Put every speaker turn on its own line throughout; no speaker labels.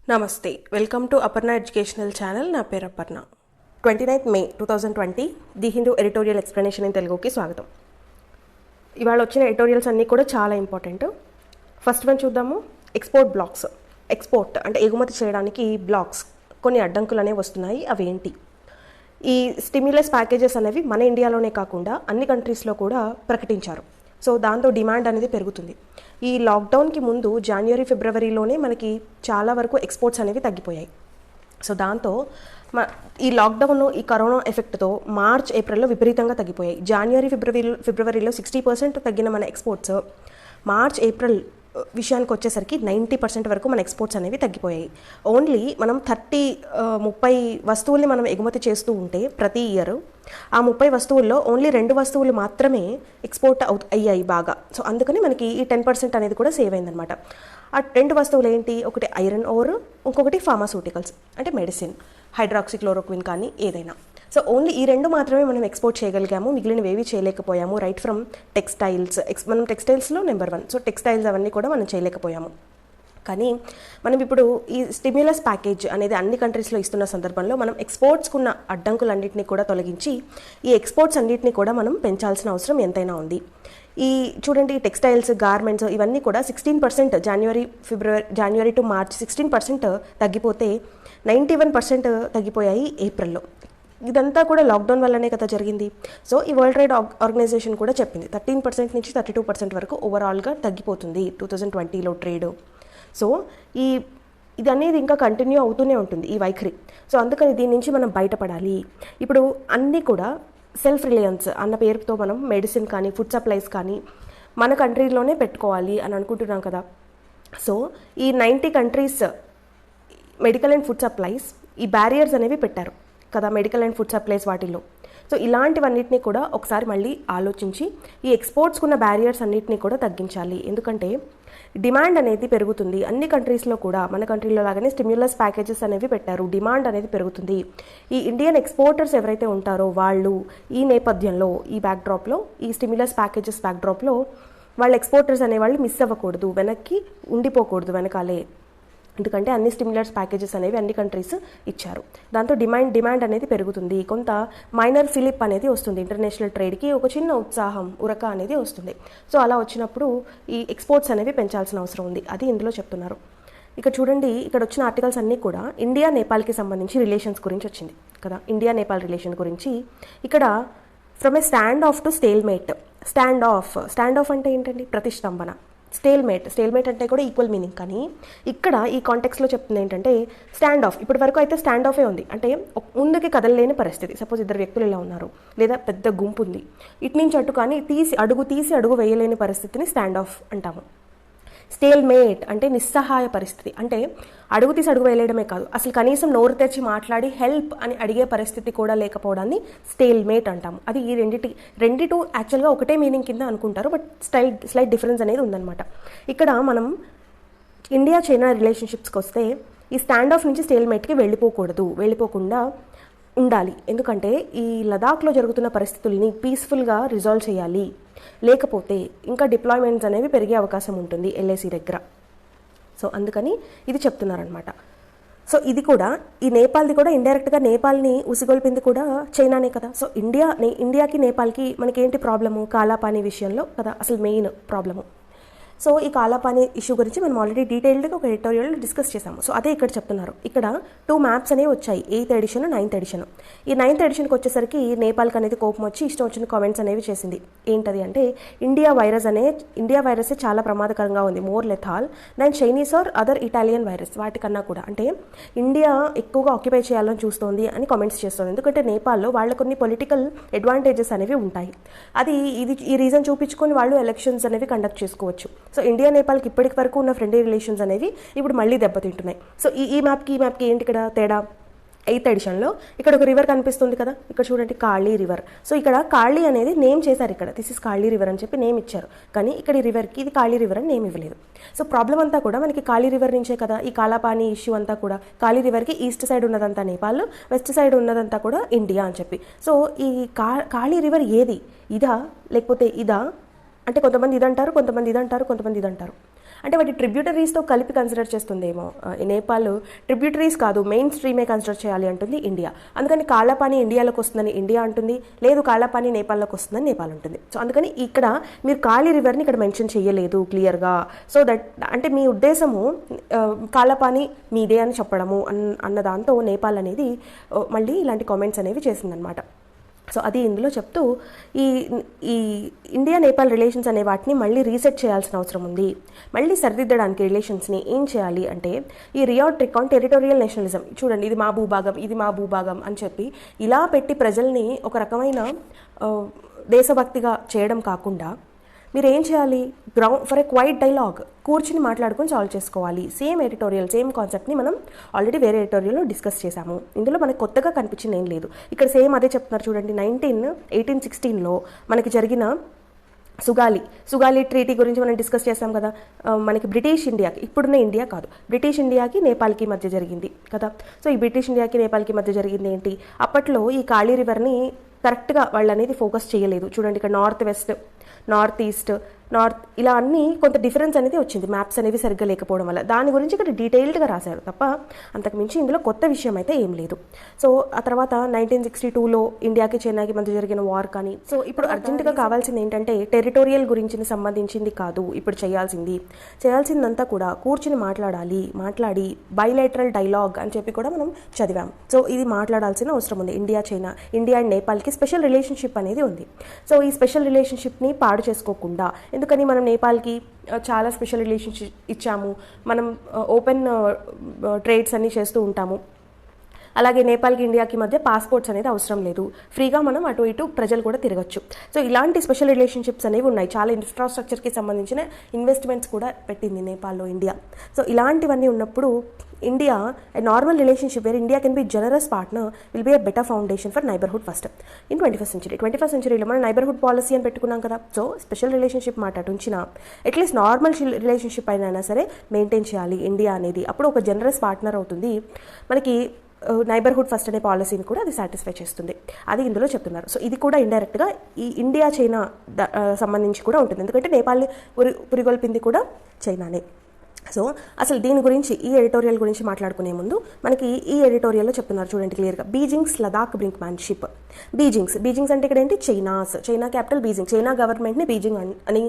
నమస్తే, welcome to Aparna educational channel. నా పేరు Aparna. 29th May 2020 the Hindu editorial explanation in తెలుగుకి స్వాగతం. ఇవాళ వచ్చిన ఎడిటోరియల్స్ అన్నీ కూడా చాలా ఇంపార్టెంట్. ఫస్ట్ వన్ చూద్దాము. Export blocks. ఎక్స్పోర్ట్ అంటే ఎగుమతి చేయడానికి బ్లాక్స్, కొన్ని అడ్డంకులు అనేవి వస్తున్నాయి. అవి ఏంటి? ఈ స్టిమ్యులస్ ప్యాకేజెస్ అనేవి మన ఇండియాలోనే కాకుండా అన్ని కంట్రీస్లో కూడా ప్రకటించారు. సో దాంతో డిమాండ్ అనేది పెరుగుతుంది. ఈ లాక్డౌన్కి ముందు జనవరి ఫిబ్రవరిలోనే మనకి చాలా వరకు ఎక్స్పోర్ట్స్ అనేవి తగ్గిపోయాయి. సో దాంతో ఈ లాక్డౌన్, ఈ కరోనా ఎఫెక్ట్తో మార్చ్ ఏప్రిల్లో విపరీతంగా తగ్గిపోయాయి. జనవరి ఫిబ్రవరిలో 60% తగ్గిన మన ఎక్స్పోర్ట్స్ మార్చ్ ఏప్రిల్ విషయానికి వచ్చేసరికి 90% వరకు మన ఎక్స్పోర్ట్స్ అనేవి తగ్గిపోయాయి. ఓన్లీ మనం 30 వస్తువుల్ని మనం ఎగుమతి చేస్తూ ఉంటే ప్రతి ఇయర్ ఆ 30 వస్తువుల్లో ఓన్లీ 2 వస్తువులు మాత్రమే ఎక్స్పోర్ట్ అయ్యాయి బాగా. సో అందుకని మనకి ఈ 10% అనేది కూడా సేవ్ అయిందనమాట. ఆ 2 వస్తువులు ఏంటి? ఒకటి ఐరన్ ఓర్, ఇంకొకటి ఫార్మాస్యూటికల్స్ అంటే మెడిసిన్, హైడ్రాక్సిక్లోరోక్విన్ కానీ ఏదైనా. సో ఓన్లీ ఈ 2 మాత్రమే మనం ఎక్స్పోర్ట్ చేయగలిగాము, మిగిలినవి ఏవి చేయలేకపోయాము. రైట్ ఫ్రమ్ టెక్స్టైల్స్, మనం టెక్స్టైల్స్లో నెంబర్ 1. సో టెక్స్టైల్స్ అవన్నీ కూడా మనం చేయలేకపోయాము. కానీ మనం ఇప్పుడు ఈ స్టిమ్యులస్ ప్యాకేజ్ అనేది అన్ని కంట్రీస్లో ఇస్తున్న సందర్భంలో మనం ఎక్స్పోర్ట్స్కున్న అడ్డంకులన్నింటినీ కూడా తొలగించి ఈ ఎక్స్పోర్ట్స్ అన్నింటినీ కూడా మనం పెంచాల్సిన అవసరం ఎంతైనా ఉంది. ఈ చూడండి, టెక్స్టైల్స్, గార్మెంట్స్ ఇవన్నీ కూడా 16% జనవరి టు మార్చ్ 16% తగ్గిపోతే 91% తగ్గిపోయాయి ఏప్రిల్లో. ఇదంతా కూడా లాక్డౌన్ వల్లనే కదా జరిగింది. సో ఈ వరల్డ్ ట్రేడ్ ఆర్గనైజేషన్ కూడా చెప్పింది 13% నుంచి 32% వరకు ఓవరాల్గా తగ్గిపోతుంది 2020లో ట్రేడ్. సో ఇది అనేది ఇంకా కంటిన్యూ అవుతూనే ఉంటుంది ఈ వైఖరి. సో అందుకని దీని నుంచి మనం బయటపడాలి. ఇప్పుడు అన్నీ కూడా సెల్ఫ్ రిలయన్స్ అన్న పేరుతో మనం మెడిసిన్ కానీ ఫుడ్ సప్లైస్ కానీ మన కంట్రీలోనే పెట్టుకోవాలి అని అనుకుంటున్నాం కదా. సో ఈ 90 countries medical and food supplies ఈ బ్యారియర్స్ అనేవి పెట్టారు కదా, మెడికల్ అండ్ ఫుడ్ సప్లైస్ వాటిల్లో. సో ఇలాంటివన్నిటినీ కూడా ఒకసారి మళ్ళీ ఆలోచించి ఈ ఎక్స్పోర్ట్స్కున్న బ్యారియర్స్ అన్నిటినీ కూడా తగ్గించాలి. ఎందుకంటే డిమాండ్ అనేది పెరుగుతుంది అన్ని కంట్రీస్లో కూడా. మన కంట్రీలో లాగానే స్టిమ్యులస్ ప్యాకేజెస్ అనేవి పెట్టారు, డిమాండ్ అనేది పెరుగుతుంది. ఈ ఇండియన్ ఎక్స్పోర్టర్స్ ఎవరైతే ఉంటారో వాళ్ళు ఈ నేపథ్యంలో, ఈ బ్యాక్డ్రాప్లో, ఈ స్టిమ్యులస్ ప్యాకేజెస్ బ్యాక్డ్రాప్లో వాళ్ళ ఎక్స్పోర్టర్స్ అనేవాళ్ళు మిస్ అవ్వకూడదు, వెనక్కి ఉండిపోకూడదు వెనకాలే. ఎందుకంటే అన్ని స్టిమ్యులస్ ప్యాకేజెస్ అనేవి అన్ని కంట్రీస్ ఇచ్చారు. దాంతో డిమాండ్ అనేది పెరుగుతుంది. కొంత మైనర్ ఫిలిప్ అనేది వస్తుంది ఇంటర్నేషనల్ ట్రేడ్కి, ఒక చిన్న ఉత్సాహం, ఉరక అనేది వస్తుంది. సో అలా వచ్చినప్పుడు ఈ ఎక్స్పోర్ట్స్ అనేవి పెంచాల్సిన అవసరం ఉంది. అది ఇందులో చెప్తున్నారు. ఇక చూడండి, ఇక్కడ వచ్చిన ఆర్టికల్స్ అన్నీ కూడా ఇండియా నేపాల్కి సంబంధించి రిలేషన్స్ గురించి వచ్చింది కదా. ఇండియా నేపాల్ రిలేషన్ గురించి ఇక్కడ from a stand off to stalemate. Stand of అంటే ఏంటండి? ప్రతిష్టంభన. స్టేల్మేట్ అంటే కూడా ఈక్వల్ మీనింగ్. కానీ ఇక్కడ ఈ కాంటెక్స్లో చెప్తుంది ఏంటంటే స్టాండ్ ఆఫ్. ఇప్పటి వరకు అయితే స్టాండ్ ఆఫే ఉంది, అంటే ముందుకి కదలలేని పరిస్థితి. సపోజ్ 2 వ్యక్తులు ఇలా ఉన్నారు, లేదా పెద్ద గుంపు ఉంది, ఇటు నుంచి అటు కానీ తీసి అడుగు వేయలేని పరిస్థితిని స్టాండ్ ఆఫ్ అంటాము. స్టేల్మేట్ అంటే నిస్సహాయ పరిస్థితి. అంటే అడుగు తీసి అడుగు వేయలేడమే కాదు, అసలు కనీసం నోరు తెచ్చి మాట్లాడి హెల్ప్ అని అడిగే పరిస్థితి కూడా లేకపోవడాన్ని స్టేల్మేట్ అంటాము. అది ఈ రెండిటి యాక్చువల్గా ఒకటే మీనింగ్ కింద అనుకుంటారు, బట్ స్లైట్ డిఫరెన్స్ అనేది ఉందన్నమాట. ఇక్కడ మనం ఇండియా చైనా రిలేషన్షిప్స్కి వస్తే ఈ స్టాండ్ ఆఫ్ నుంచి స్టేల్మేట్కి వెళ్ళిపోకుండా ఉండాలి. ఎందుకంటే ఈ లదాఖ్లో జరుగుతున్న పరిస్థితుల్ని పీస్ఫుల్గా రిజాల్వ్ చేయాలి, లేకపోతే ఇంకా డిప్లాయ్మెంట్స్ అనేవి పెరిగే అవకాశం ఉంటుంది LAC దగ్గర. సో అందుకని ఇది చెప్తున్నారనమాట. సో ఇది కూడా, ఈ నేపాల్ది కూడా ఇండైరెక్ట్గా నేపాల్ని ఉసిగొల్పింది కూడా చైనానే కదా. సో ఇండియాకి నేపాల్కి మనకేంటి ప్రాబ్లము? కాలాపానీ విషయంలో కదా అసలు మెయిన్ ప్రాబ్లము. సో ఈ కాలాపానీ ఇష్యూ గురించి మనం ఆల్రెడీ డీటెయిల్డ్గా ఒక ఎడిటోరియల్లో డిస్కస్ చేసాము. సో అదే ఇక్కడ చెప్తున్నారు. ఇక్కడ 2 మ్యాప్స్ అనేవి వచ్చాయి, 8th ఎడిషన్ 9th ఎడిషన్. ఈ 9th ఎడిషన్కి వచ్చేసరికి నేపాల్కి అనేది కోపం వచ్చి ఇష్టం వచ్చిన కామెంట్స్ అనేవి చేసింది. ఏంటది అంటే ఇండియా వైరసే చాలా ప్రమాదకరంగా ఉంది, more lethal than Chinese or other Italian virus. వాటికన్నా కూడా అంటే ఇండియా ఎక్కువగా ఆక్యుపై చేయాలని చూస్తోంది అని కామెంట్స్ చేస్తుంది. ఎందుకంటే నేపాల్లో వాళ్ళ కొన్ని పొలిటికల్ అడ్వాంటేజెస్ అనేవి ఉంటాయి. ఈ రీజన్ చూపించుకొని వాళ్ళు ఎలక్షన్స్ అనేవి కండక్ట్ చేసుకోవచ్చు. సో ఇండియా నేపాల్కి ఇప్పటికి వరకు ఉన్న ఫ్రెండ్లీ రిలేషన్స్ అనేవి ఇప్పుడు మళ్ళీ దెబ్బతింటున్నాయి. సో ఈ మ్యాప్కి ఏంటి ఇక్కడ తేడా? 8th ఎడిషన్లో ఇక్కడ ఒక రివర్ కనిపిస్తుంది కదా, ఇక్కడ చూడండి కాళీ రివర్. సో ఇక్కడ కాళీ అనేది నేమ్ చేశారు, ఇక్కడ దిస్ ఇస్ కాళీ రివర్ అని చెప్పి నేమ్ ఇచ్చారు. కానీ ఇక్కడ ఈ రివర్కి ఇది కాళీ రివర్ అని నేమ్ ఇవ్వలేదు. సో ప్రాబ్లం అంతా కూడా మనకి కాళీ రివర్ నుంచే కదా. ఈ కాలాపానీ ఇష్యూ అంతా కూడా కాళీ రివర్కి ఈస్ట్ సైడ్ ఉన్నదంతా నేపాల్, వెస్ట్ సైడ్ ఉన్నదంతా కూడా ఇండియా అని చెప్పి. సో ఈ కాళీ రివర్ ఏది? ఇదా లేకపోతే ఇదా అంటే కొంతమంది ఇదంటారు, కొంతమంది ఇదంటారు. అంటే వాటి ట్రిబ్యూటరీస్తో కలిపి కన్సిడర్ చేస్తుందేమో. నేపాల్ ట్రిబ్యూటరీస్ కాదు, మెయిన్ స్ట్రీమే కన్సిడర్ చేయాలి అంటుంది ఇండియా. అందుకని కాళ్ళపాని ఇండియాలోకి వస్తుందని ఇండియా అంటుంది, లేదు కాళ్ళపాని నేపాల్లోకి వస్తుందని నేపాల్ ఉంటుంది. సో అందుకని ఇక్కడ మీరు కాళీ రివర్ని ఇక్కడ మెన్షన్ చేయలేదు క్లియర్గా. సో దట్ అంటే మీ ఉద్దేశము కాళ్ళపాని మీదే అని చెప్పడము అన్న దాంతో నేపాల్ అనేది మళ్ళీ ఇలాంటి కామెంట్స్ అనేవి చేసిందనమాట. సో అది ఇందులో చెప్తూ ఈ ఇండియా నేపాల్ రిలేషన్స్ అనే వాటిని మళ్ళీ రీసెట్ చేయాల్సిన అవసరం ఉంది. మళ్ళీ సరిదిద్దడానికి రిలేషన్స్ని ఏం చేయాలి అంటే ఈ రియాట్రిక్ ఆన్ టెరిటోరియల్ నేషనలిజం, చూడండి ఇది మా భూభాగం, ఇది మా భూభాగం అని చెప్పి ఇలా పెట్టి ప్రజల్ని ఒక రకమైన దేశభక్తిగా చేయడం కాకుండా మీరు ఏం చేయాలి, ఫర్ ఎ క్వైట్ డైలాగ్ కూర్చుని మాట్లాడుకొని సాల్వ్ చేసుకోవాలి. సేమ్ ఎడిటోరియల్ సేమ్ కాన్సెప్ట్ని మనం ఆల్రెడీ వేరే ఎడిటోరియల్లో డిస్కస్ చేశాము. ఇందులో మనకు కొత్తగా కనిపించింది ఏం లేదు. ఇక్కడ సేమ్ అదే చెప్తున్నారు చూడండి. 1816లో మనకి జరిగిన సుగాలి ట్రీటీ గురించి మనం డిస్కస్ చేసాం కదా. మనకి బ్రిటిష్ ఇండియాకి, ఇప్పుడున్న ఇండియా కాదు, బ్రిటిష్ ఇండియాకి నేపాల్కి మధ్య జరిగింది కదా. సో ఈ బ్రిటిష్ ఇండియాకి నేపాల్కి మధ్య జరిగింది ఏంటి, అప్పట్లో ఈ కాళీ రివర్ని కరెక్ట్గా వాళ్ళు అనేది ఫోకస్ చేయలేదు. చూడండి ఇక్కడ north west, north east, north ఇలా అన్నీ కొంత డిఫరెన్స్ అనేది వచ్చింది, మ్యాప్స్ అనేవి సరిగ్గా లేకపోవడం వల్ల. దాని గురించి ఇక్కడ డీటెయిల్డ్గా రాశారు తప్ప అంతకుమించి ఇందులో కొత్త విషయం అయితే ఏం లేదు. సో ఆ తర్వాత 1962లో ఇండియాకి చైనాకి మధ్య జరిగిన వార్ కానీ. సో ఇప్పుడు అర్జెంటుగా కావాల్సింది ఏంటంటే టెరిటోరియల్ గురించి సంబంధించింది కాదు ఇప్పుడు చేయాల్సిందంతా కూడా కూర్చుని మాట్లాడి బైలేటరల్ డైలాగ్ అని చెప్పి కూడా మనం చదివాం. సో ఇది మాట్లాడాల్సిన అవసరం ఉంది. ఇండియా అండ్ నేపాల్కి స్పెషల్ రిలేషన్షిప్ అనేది ఉంది. సో ఈ స్పెషల్ రిలేషన్షిప్ని పాడు చేసుకోకుండా, ఎందుకని మనం నేపాల్కి చాలా స్పెషల్ రిలేషన్షిప్ ఇచ్చాము, మనం ఓపెన్ ట్రేడ్స్ అన్నీ చేస్తూ ఉంటాము, అలాగే నేపాల్కి ఇండియాకి మధ్య పాస్పోర్ట్స్ అనేది అవసరం లేదు, ఫ్రీగా మనం అటు ఇటు ప్రజలు కూడా తిరగచ్చు. సో ఇలాంటి స్పెషల్ రిలేషన్షిప్స్ అనేవి ఉన్నాయి. చాలా ఇన్ఫ్రాస్ట్రక్చర్కి సంబంధించిన ఇన్వెస్ట్మెంట్స్ కూడా పెట్టింది నేపాల్లో ఇండియా. సో ఇలాంటివన్నీ ఉన్నప్పుడు India a normal relationship where India can be generous partner will be a better foundation for neighborhood first in 21st century. 21st centuryలో మనం నైబర్హుడ్ పాలసీ అని పెట్టుకున్నాం కదా. సో స్పెషల్ రిలేషన్షిప్ మాట అటుంచిన అట్లీస్ట్ నార్మల్ రిలేషన్షిప్ అయినా సరే maintain చేయాలి India అనేది. అప్పుడు ఒక జనరస్ పార్ట్నర్ అవుతుంది, మనకి నైబర్హుడ్ ఫస్ట్ అనే పాలసీని కూడా అది సాటిస్ఫై చేస్తుంది. అది ఇందులో చెప్తున్నారు. సో ఇది కూడా ఇండైరెక్ట్గా ఈ ఇండియా చైనా సంబంధించి కూడా ఉంటుంది, ఎందుకంటే నేపాల్ని పురిగొల్పింది కూడా చైనానే. సో అసలు దీని గురించి ఈ ఎడిటోరియల్ గురించి మాట్లాడుకునే ముందు మనకి ఈ ఎడిటోరియల్లో చెప్తున్నారు చూడండి క్లియర్గా. బీజింగ్స్ లదాఖ్ బ్రింక్మ్యాన్షిప్. బీజింగ్స్ అంటే ఇక్కడ ఏంటి, చైనా క్యాపిటల్ బీజింగ్. చైనా గవర్నమెంట్ని బీజింగ్ అని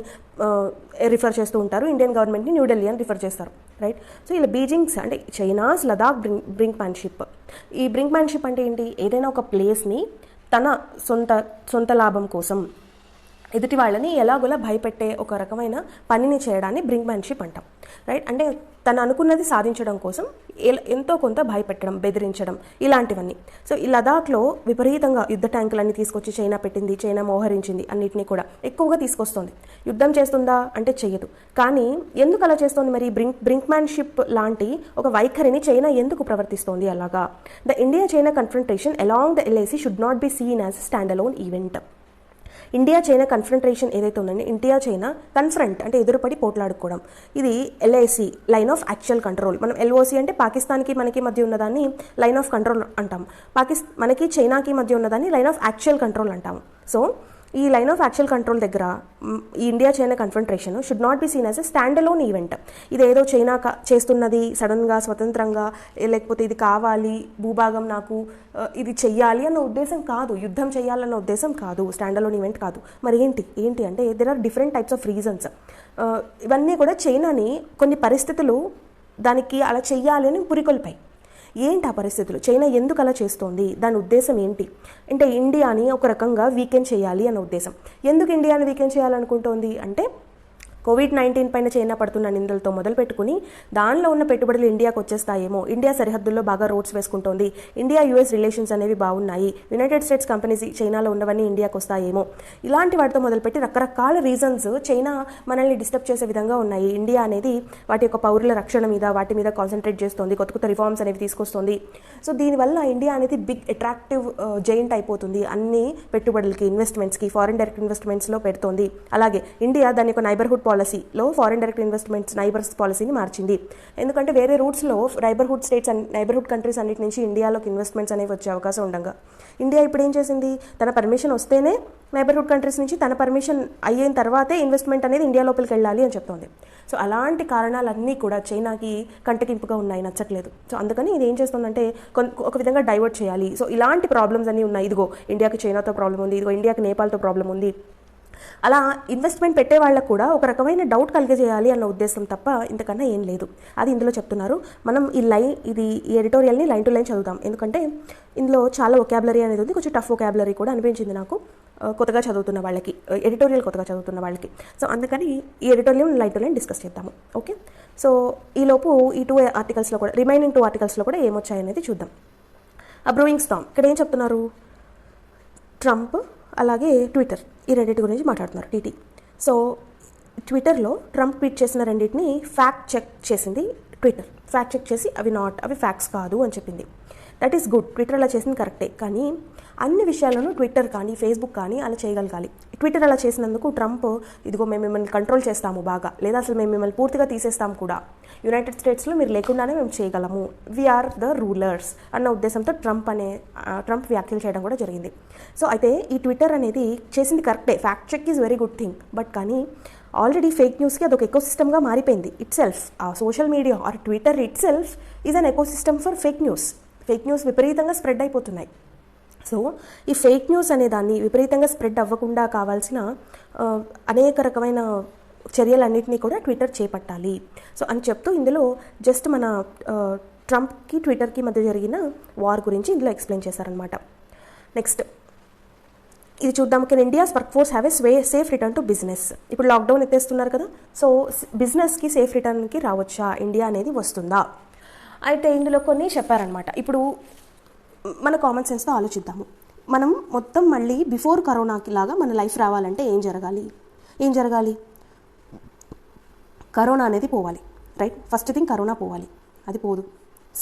రిఫర్ చేస్తూ ఉంటారు, ఇండియన్ గవర్నమెంట్ని న్యూఢిల్లీ అని రిఫర్ చేస్తారు, రైట్. సో ఇలా బీజింగ్స్ అంటే చైనాస్ లదాఖ్ బ్రింక్మ్యాన్షిప్. ఈ బ్రింక్మ్యాన్షిప్ అంటే ఏంటి, ఏదైనా ఒక ప్లేస్ని తన సొంత లాభం కోసం ఎదుటి వాళ్ళని ఎలాగోలా భయపెట్టే ఒక రకమైన పనిని చేయడాన్ని బ్రింక్మ్యాన్షిప్ అంటాం, రైట్. అంటే తను అనుకున్నది సాధించడం కోసం ఎంతో కొంత భయపెట్టడం, బెదిరించడం, ఇలాంటివన్నీ. సో ఈ లదాఖ్లో విపరీతంగా యుద్ధ ట్యాంకులన్నీ తీసుకొచ్చి చైనా పెట్టింది, చైనా మోహరించింది, అన్నిటినీ కూడా ఎక్కువగా తీసుకొస్తుంది. యుద్ధం చేస్తుందా అంటే చెయ్యదు. కానీ ఎందుకు అలా చేస్తుంది మరి? బ్రింక్మ్యాన్షిప్ లాంటి ఒక వైఖరిని చైనా ఎందుకు ప్రవర్తిస్తోంది అలాగా? The India China confrontation along the LAC should not be seen as stand alone event. India China confrontation ఏదైతే ఉందండి, ఇండియా చైనా కన్ఫ్రంట్ అంటే ఎదురుపడి పోట్లాడుకోవడం, ఇది LAC line of actual control. మనం LOC అంటే పాకిస్తాన్కి మనకి మధ్య ఉన్నదాన్ని లైన్ ఆఫ్ కంట్రోల్ అంటాం, మనకి చైనాకి మధ్య ఉన్నదాన్ని లైన్ ఆఫ్ యాక్చువల్ కంట్రోల్ అంటాము. సో ఈ లైన్ ఆఫ్ యాక్చువల్ కంట్రోల్ దగ్గర ఈ India China confrontation should not be seen as a stand alone event. ఇదేదో చైనా చేస్తున్నది సడన్గా స్వతంత్రంగా, లేకపోతే ఇది కావాలి భూభాగం నాకు ఇది చెయ్యాలి అన్న ఉద్దేశం కాదు, యుద్ధం చేయాలన్న ఉద్దేశం కాదు, స్టాండ్ అలోన్ ఈవెంట్ కాదు. మరి ఏంటి అంటే there are different types of reasons. ఇవన్నీ కూడా చైనాని కొన్ని పరిస్థితులు దానికి అలా చెయ్యాలి అని పురికొల్పాయి. ఏంటి ఆ పరిస్థితులు, చైనా ఎందుకు అలా చేస్తోంది, దాని ఉద్దేశం ఏంటి అంటే ఇండియాని ఒక రకంగా వీకెండ్ చేయాలి అన్న ఉద్దేశం. ఎందుకు ఇండియాని వీకెండ్ చేయాలనుకుంటోంది అంటే COVID-19 పైన చైనా పడుతున్న నిందలతో మొదలు పెట్టుకుని దానిలో ఉన్న పెట్టుబడులు ఇండియాకు వచ్చేస్తాయేమో, ఇండియా సరిహద్దుల్లో బాగా రోడ్స్ వేసుకుంటోంది, ఇండియా US రిలేషన్స్ అనేవి బాగున్నాయి, యునైటెడ్ స్టేట్స్ కంపెనీస్ చైనాలో ఉన్నవన్నీ ఇండియాకు వస్తాయేమో, ఇలాంటి వాటితో మొదలుపెట్టి రకరకాల రీజన్స్ చైనా మనల్ని డిస్టర్బ్ చేసే విధంగా ఉన్నాయి. ఇండియా అనేది వాటి యొక్క పౌరుల రక్షణ మీద వాటి మీద కాన్సన్ట్రేట్ చేస్తుంది, కొత్త రిఫార్మ్స్ అనేవి తీసుకొస్తుంది. సో దీనివల్ల ఇండియా అనేది బిగ్ అట్రాక్టివ్ జైంట్ అయిపోతుంది, అన్ని పెట్టుబడులకి ఇన్వెస్ట్మెంట్స్కి ఫారిన్ డైరెక్ట్ ఇన్వెస్ట్మెంట్స్లో పెడుతోంది. అలాగే ఇండియా దాని యొక్క నైబర్హుడ్ పాలసీలో ఫారిన్ డైరెక్ట్ ఇన్వెస్ట్మెంట్స్ నైబర్స్ పాలసీని మార్చింది. ఎందుకంటే వేరే రూట్స్లో నైబర్హుడ్ స్టేట్స్ నైబర్హుడ్ కంట్రీస్ అన్నిటి నుంచి ఇండియాలోకి ఇన్వెస్ట్మెంట్స్ అనేవి వచ్చే అవకాశం ఉండగా ఇండియా ఇప్పుడు ఏం చేసింది, తన పర్మిషన్ వస్తేనే నైబర్హుడ్ కంట్రీస్ నుంచి తన పర్మిషన్ అయిన తర్వాతే ఇన్వెస్ట్మెంట్ అనేది ఇండియా లోపలికి వెళ్ళాలి అని చెప్తోంది. సో అలాంటి కారణాలన్నీ కూడా చైనాకి కంటకింపుగా ఉన్నాయి, నచ్చట్లేదు. సో అందుకని ఇది ఏం చేస్తుందంటే ఒక విధంగా డైవర్ట్ చేయాలి. సో ఇలాంటి ప్రాబ్లమ్స్ అన్నీ ఉన్నాయి. ఇదిగో ఇండియాకి చైనాతో ప్రాబ్లం ఉంది, ఇదిగో ఇండియాకి నేపాల్తో ప్రాబ్లం ఉంది. అలా ఇన్వెస్ట్మెంట్ పెట్టే వాళ్ళకు కూడా ఒక రకమైన డౌట్ కలిగజేయాలి అన్న ఉద్దేశం తప్ప ఇంతకన్నా ఏం లేదు. అది ఇందులో చెప్తున్నారు. మనం ఈ ఎడిటోరియల్ని లైన్ టు లైన్ చదువుతాం, ఎందుకంటే ఇందులో చాలా వొకాబులరీ అనేది ఉంది. కొంచెం టఫ్ వొకాబులరీ కూడా అనిపించింది నాకు కొత్తగా చదువుతున్న వాళ్ళకి, ఎడిటోరియల్ కొత్తగా చదువుతున్న వాళ్ళకి. సో అందుకని ఈ editorial line to line discuss చేద్దాము. ఓకే, సో ఈలోపు ఈ 2 ఆర్టికల్స్లో కూడా రిమైనింగ్ 2 ఆర్టికల్స్లో కూడా ఏమొచ్చాయనేది చూద్దాం. బ్రూయింగ్ స్టార్మ్ ఇక్కడ ఏం చెప్తున్నారు, ట్రంప్ అలాగే ట్విట్టర్ ఈ రెండింటి గురించి మాట్లాడుతున్నారు టీటీ. సో ట్విట్టర్లో ట్రంప్ ట్వీట్ చేసిన రెండింటిని ఫ్యాక్ట్ చెక్ చేసింది ట్విట్టర్. ఫ్యాక్ట్ చెక్ చేసి అవి ఫ్యాక్ట్స్ కాదు అని చెప్పింది. దట్ ఈస్ గుడ్, ట్విట్టర్ అలా చేసింది కరెక్టే. కానీ అన్ని విషయాలను ట్విట్టర్ కానీ ఫేస్బుక్ కానీ అలా చేయగలగాలి. ట్విట్టర్ అలా చేసినందుకు ట్రంప్ ఇదిగో మేము మిమ్మల్ని కంట్రోల్ చేస్తాము బాగా, లేదా అసలు మేము మిమ్మల్ని పూర్తిగా తీసేస్తాము కూడా, యునైటెడ్ స్టేట్స్లో మీరు లేకుండానే మేము చేయగలము, వీఆర్ ద రూలర్స్ అన్న ఉద్దేశంతో ట్రంప్ వ్యాఖ్యలు చేయడం కూడా జరిగింది. సో అయితే ఈ ట్విట్టర్ అనేది చేసింది కరెక్టే, fact check is very good thing. But కానీ ఆల్రెడీ ఫేక్ న్యూస్కి అదొక ఎకోసిస్టమ్గా మారిపోయింది. ఇట్ సెల్ఫ్ ఆ social media or Twitter itself is an ecosystem for fake news. Fake news విపరీతంగా స్ప్రెడ్ అయిపోతున్నాయి. సో ఈ ఫేక్ న్యూస్ అనే దాన్ని విపరీతంగా స్ప్రెడ్ అవ్వకుండా కావాల్సిన అనేక రకమైన చర్యలన్నింటినీ కూడా ట్విట్టర్ చేపట్టాలి. సో అని చెప్తూ ఇందులో జస్ట్ మన ట్రంప్కి ట్విట్టర్కి మధ్య జరిగిన వార్ గురించి ఇందులో ఎక్స్ప్లెయిన్ చేశారనమాట. నెక్స్ట్ ఇది చూద్దాం. Can India's work force have a safe return to business. ఇప్పుడు లాక్డౌన్ ఎత్తేస్తున్నారు కదా, సో బిజినెస్కి సేఫ్ రిటర్న్కి రావచ్చా, ఇండియా అనేది వస్తుందా? అయితే ఇందులో కొన్ని చెప్పారనమాట. ఇప్పుడు మన కామన్ సెన్స్తో ఆలోచిద్దాము. మనం మొత్తం మళ్ళీ బిఫోర్ కరోనాకి లాగా మన లైఫ్ రావాలంటే ఏం జరగాలి? కరోనా అనేది పోవాలి, రైట్? ఫస్ట్ థింగ్ కరోనా పోవాలి, అది పోదు.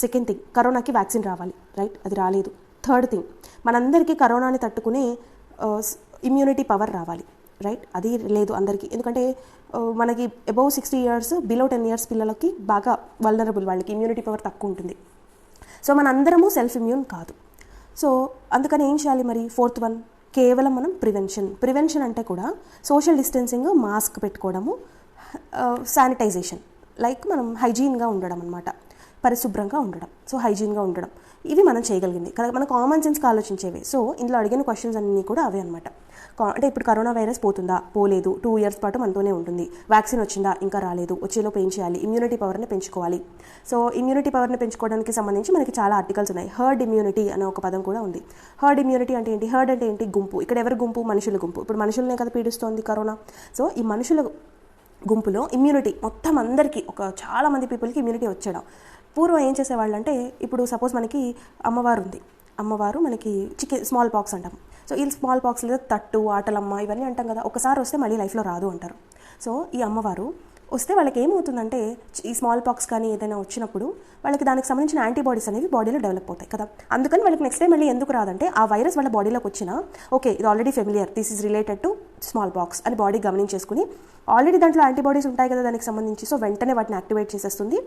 సెకండ్ థింగ్ కరోనాకి వ్యాక్సిన్ రావాలి, రైట్? అది రాలేదు. థర్డ్ థింగ్ మనందరికీ కరోనాని తట్టుకునే ఇమ్యూనిటీ పవర్ రావాలి, రైట్? అది లేదు అందరికీ. ఎందుకంటే మనకి అబౌవ్ 60 years బిలో 10 years పిల్లలకి బాగా వల్నరబుల్, వాళ్ళకి ఇమ్యూనిటీ పవర్ తక్కువ ఉంటుంది. సో మనందరము సెల్ఫ్ ఇమ్యూన్ కాదు. సో అందుకని ఏం చేయాలి మరి? ఫోర్త్ వన్ కేవలం మనం ప్రివెన్షన్ అంటే కూడా సోషల్ డిస్టెన్సింగ్, మాస్క్ పెట్టుకోవడము, శానిటైజేషన్, లైక్ మనం హైజీన్గా ఉండడం అనమాట, పరిశుభ్రంగా ఉండడం. సో హైజీన్గా ఉండడం, ఇవి మనం చేయగలిగింది కదా, మన కామన్ సెన్స్కి ఆలోచించేవి. సో ఇందులో అడిగిన క్వశ్చన్స్ అన్నీ కూడా అవే అనమాట. అంటే ఇప్పుడు కరోనా వైరస్ పోతుందా? పోలేదు, 2 years పాటు మనతోనే ఉంటుంది. వ్యాక్సిన్ వచ్చిందా? ఇంకా రాలేదు. వచ్చేలోపు ఏం చేయాలి? ఇమ్యూనిటీ పవర్ని పెంచుకోవాలి. సో ఇమ్యూనిటీ పవర్ని పెంచుకోవడానికి సంబంధించి మనకి చాలా ఆర్టికల్స్ ఉన్నాయి. హర్డ్ ఇమ్యూనిటీ అనే ఒక పదం కూడా ఉంది. హర్డ్ ఇమ్యూనిటీ అంటే ఏంటి? హర్డ్ అంటే ఏంటి? గుంపు. ఇక్కడ ఎవరి గుంపు? మనుషుల గుంపు. ఇప్పుడు మనుషులనే కదా పీడిస్తోంది కరోనా. సో ఈ మనుషుల గుంపులో ఇమ్యూనిటీ మొత్తం అందరికీ, చాలా మంది పీపుల్కి ఇమ్యూనిటీ వచ్చేయడం. పూర్వం ఏం చేసేవాళ్ళు అంటే, ఇప్పుడు సపోజ్ మనకి అమ్మవారు ఉంది, అమ్మవారు మనకి స్మాల్ పాక్స్ అంటాం. సో ఈ స్మాల్ పాక్స్ లేదా తట్టు, ఆటలమ్మ ఇవన్నీ అంటాం కదా, ఒకసారి వస్తే మళ్ళీ లైఫ్లో రాదు అంటారు. సో ఈ అమ్మవారు వస్తే వాళ్ళకి ఏమవుతుందంటే, ఈ స్మాల్ పాక్స్ కానీ ఏదైనా వచ్చినప్పుడు వాళ్ళకి దానికి సంబంధించిన యాంటీబాడీస్ అనేవి బాడీలో డెవలప్ అవుతాయి కదా. అందుకని వాళ్ళకి నెక్స్ట్ టైం మళ్ళీ ఎందుకు రాదంటే, ఆ వైరస్ వాళ్ళ బాడీలోకి వచ్చినా ఓకే ఇది already familiar, this is related to small pox అని బాడీ గమనించేసుకుని, ఆల్రెడీ దాంట్లో యాంటీబాడీస్ ఉంటాయి కదా దానికి సంబంధించి, సో వెంటనే వాటిని యాక్టివేట్ చేసేస్తుంది,